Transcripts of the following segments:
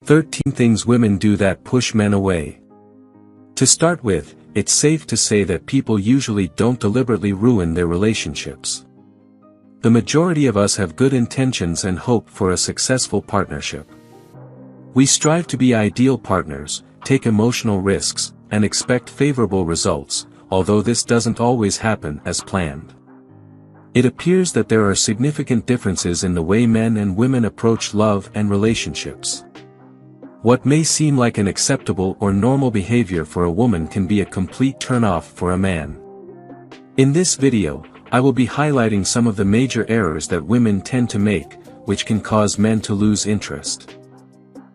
13 things women do that push men away. To start with, it's safe to say that people usually don't deliberately ruin their relationships. The majority of us have good intentions and hope for a successful partnership. We strive to be ideal partners, take emotional risks, and expect favorable results, although this doesn't always happen as planned. It appears that there are significant differences in the way men and women approach love and relationships. What may seem like an acceptable or normal behavior for a woman can be a complete turn-off for a man. In this video, I will be highlighting some of the major errors that women tend to make, which can cause men to lose interest.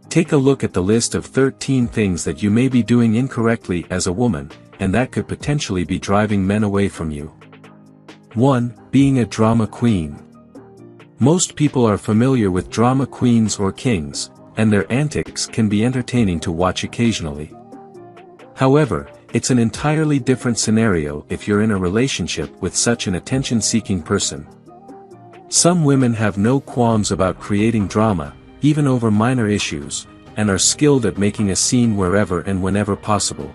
Take a look at the list of 13 things that you may be doing incorrectly as a woman, and that could potentially be driving men away from you. 1. Being a drama queen. Most people are familiar with drama queens or kings, and their antics can be entertaining to watch occasionally. However, it's an entirely different scenario if you're in a relationship with such an attention-seeking person. Some women have no qualms about creating drama, even over minor issues, and are skilled at making a scene wherever and whenever possible.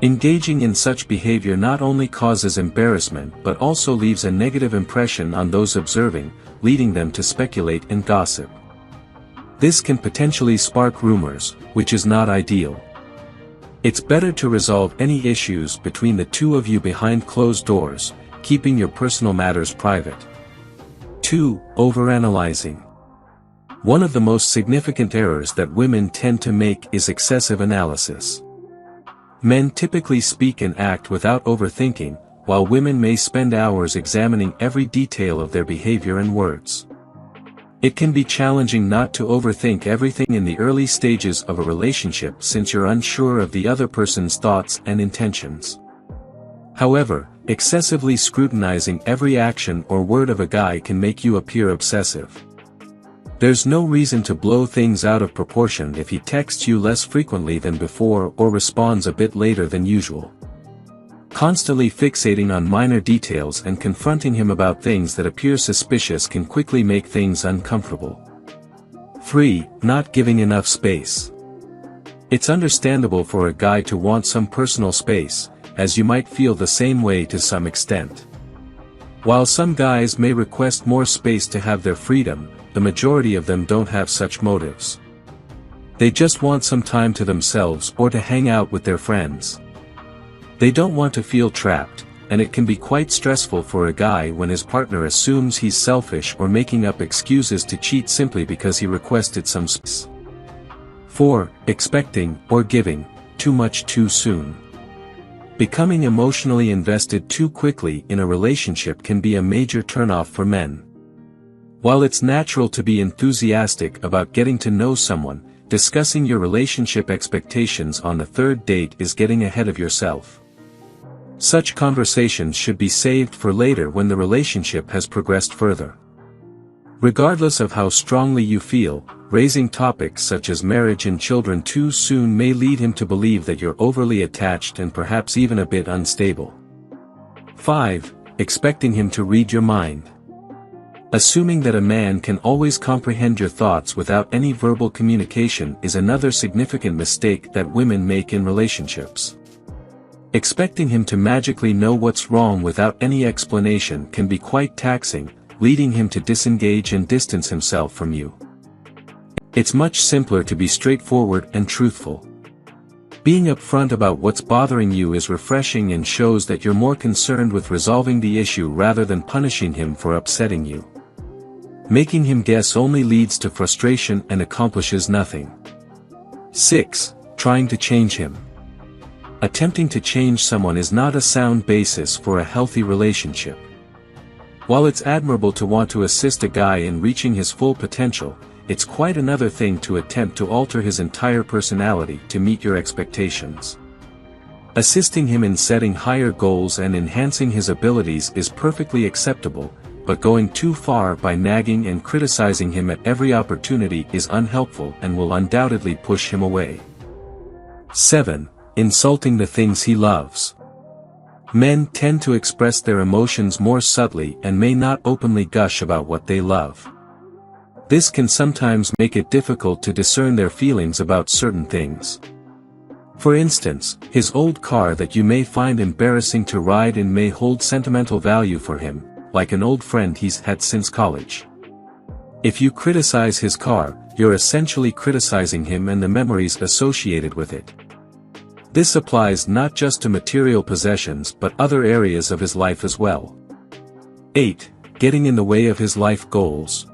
Engaging in such behavior not only causes embarrassment but also leaves a negative impression on those observing, leading them to speculate and gossip. This can potentially spark rumors, which is not ideal. It's better to resolve any issues between the two of you behind closed doors, keeping your personal matters private. 2. Overanalyzing. One of the most significant errors that women tend to make is excessive analysis. Men typically speak and act without overthinking, while women may spend hours examining every detail of their behavior and words. It can be challenging not to overthink everything in the early stages of a relationship since you're unsure of the other person's thoughts and intentions. However, excessively scrutinizing every action or word of a guy can make you appear obsessive. There's no reason to blow things out of proportion if he texts you less frequently than before or responds a bit later than usual. Constantly fixating on minor details and confronting him about things that appear suspicious can quickly make things uncomfortable. 3. Not giving enough space. It's understandable for a guy to want some personal space, as you might feel the same way to some extent. While some guys may request more space to have their freedom, the majority of them don't have such motives. They just want some time to themselves or to hang out with their friends. They don't want to feel trapped, and it can be quite stressful for a guy when his partner assumes he's selfish or making up excuses to cheat simply because he requested some space. 4. Expecting, or giving, too much too soon. Becoming emotionally invested too quickly in a relationship can be a major turnoff for men. While it's natural to be enthusiastic about getting to know someone, discussing your relationship expectations on the third date is getting ahead of yourself. Such conversations should be saved for later when the relationship has progressed further. Regardless of how strongly you feel, raising topics such as marriage and children too soon may lead him to believe that you're overly attached and perhaps even a bit unstable. 5. Expecting him to read your mind. Assuming that a man can always comprehend your thoughts without any verbal communication is another significant mistake that women make in relationships. Expecting him to magically know what's wrong without any explanation can be quite taxing, leading him to disengage and distance himself from you. It's much simpler to be straightforward and truthful. Being upfront about what's bothering you is refreshing and shows that you're more concerned with resolving the issue rather than punishing him for upsetting you. Making him guess only leads to frustration and accomplishes nothing. 6. Trying to change him. Attempting to change someone is not a sound basis for a healthy relationship. While it's admirable to want to assist a guy in reaching his full potential, it's quite another thing to attempt to alter his entire personality to meet your expectations. Assisting him in setting higher goals and enhancing his abilities is perfectly acceptable, but going too far by nagging and criticizing him at every opportunity is unhelpful and will undoubtedly push him away. 7. Insulting the things he loves. Men tend to express their emotions more subtly and may not openly gush about what they love. This can sometimes make it difficult to discern their feelings about certain things. For instance, his old car that you may find embarrassing to ride in may hold sentimental value for him, like an old friend he's had since college. If you criticize his car, you're essentially criticizing him and the memories associated with it. This applies not just to material possessions but other areas of his life as well. 8. Getting in the way of his life goals.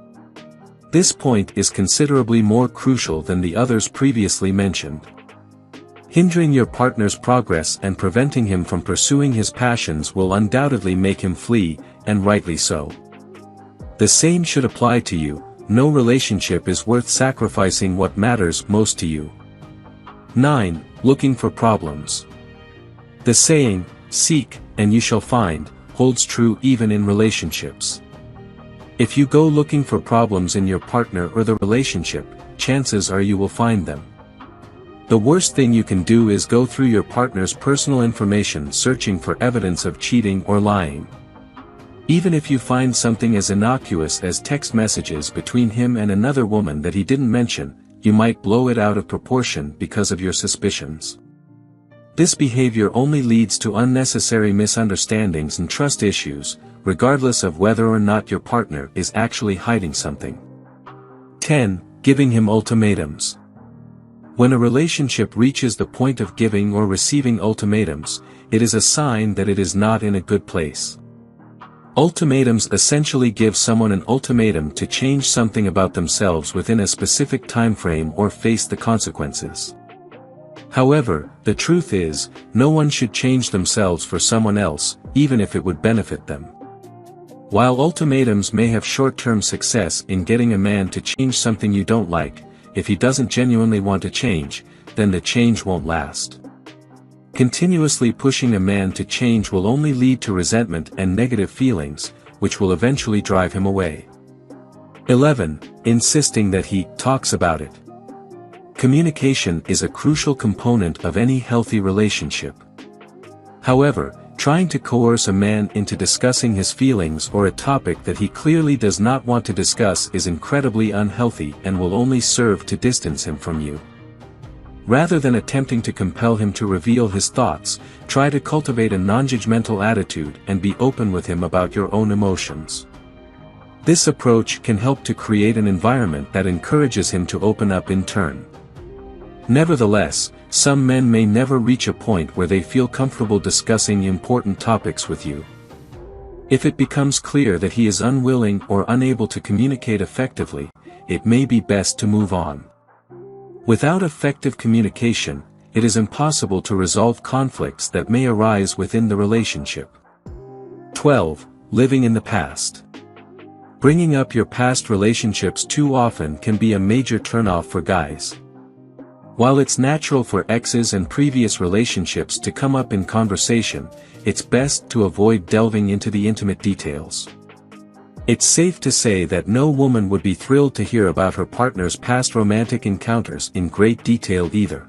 This point is considerably more crucial than the others previously mentioned. Hindering your partner's progress and preventing him from pursuing his passions will undoubtedly make him flee, and rightly so. The same should apply to you. No relationship is worth sacrificing what matters most to you. 9. Looking for problems. The saying, "Seek, and you shall find," holds true even in relationships. If you go looking for problems in your partner or the relationship, chances are you will find them. The worst thing you can do is go through your partner's personal information searching for evidence of cheating or lying. Even if you find something as innocuous as text messages between him and another woman that he didn't mention, you might blow it out of proportion because of your suspicions. This behavior only leads to unnecessary misunderstandings and trust issues, regardless of whether or not your partner is actually hiding something. 10. Giving him ultimatums. When a relationship reaches the point of giving or receiving ultimatums, it is a sign that it is not in a good place. Ultimatums essentially give someone an ultimatum to change something about themselves within a specific time frame or face the consequences. However, the truth is, no one should change themselves for someone else, even if it would benefit them. While ultimatums may have short-term success in getting a man to change something you don't like, if he doesn't genuinely want to change, then the change won't last. Continuously pushing a man to change will only lead to resentment and negative feelings, which will eventually drive him away. 11. Insisting that he talks about it. Communication is a crucial component of any healthy relationship. However, trying to coerce a man into discussing his feelings or a topic that he clearly does not want to discuss is incredibly unhealthy and will only serve to distance him from you. Rather than attempting to compel him to reveal his thoughts, try to cultivate a non-judgmental attitude and be open with him about your own emotions. This approach can help to create an environment that encourages him to open up in turn. Nevertheless, some men may never reach a point where they feel comfortable discussing important topics with you. If it becomes clear that he is unwilling or unable to communicate effectively, it may be best to move on. Without effective communication, it is impossible to resolve conflicts that may arise within the relationship. 12. Living in the past. Bringing up your past relationships too often can be a major turnoff for guys. While it's natural for exes and previous relationships to come up in conversation, it's best to avoid delving into the intimate details. It's safe to say that no woman would be thrilled to hear about her partner's past romantic encounters in great detail either.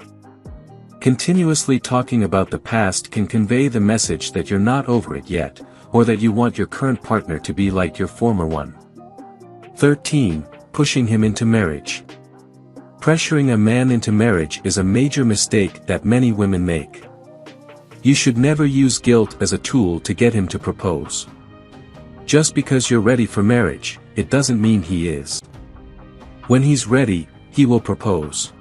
Continuously talking about the past can convey the message that you're not over it yet, or that you want your current partner to be like your former one. 13. Pushing him into marriage. Pressuring a man into marriage is a major mistake that many women make. You should never use guilt as a tool to get him to propose. Just because you're ready for marriage, it doesn't mean he is. When he's ready, he will propose.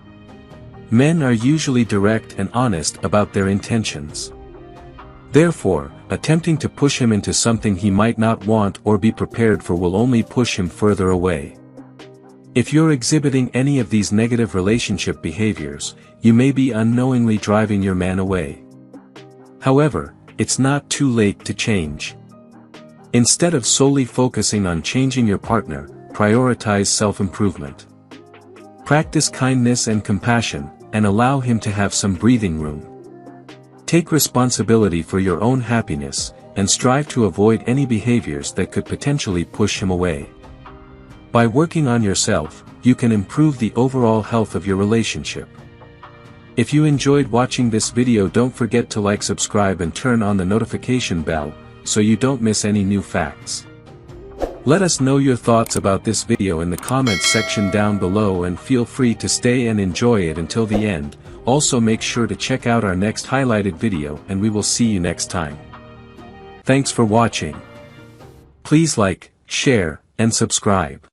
Men are usually direct and honest about their intentions. Therefore, attempting to push him into something he might not want or be prepared for will only push him further away. If you're exhibiting any of these negative relationship behaviors, you may be unknowingly driving your man away. However, it's not too late to change. Instead of solely focusing on changing your partner, prioritize self-improvement. Practice kindness and compassion, and allow him to have some breathing room. Take responsibility for your own happiness, and strive to avoid any behaviors that could potentially push him away. By working on yourself, you can improve the overall health of your relationship. If you enjoyed watching this video, don't forget to like, subscribe and turn on the notification bell, so you don't miss any new facts. Let us know your thoughts about this video in the comments section down below, and feel free to stay and enjoy it until the end. Also make sure to check out our next highlighted video, and we will see you next time. Thanks for watching. Please like, share, and subscribe.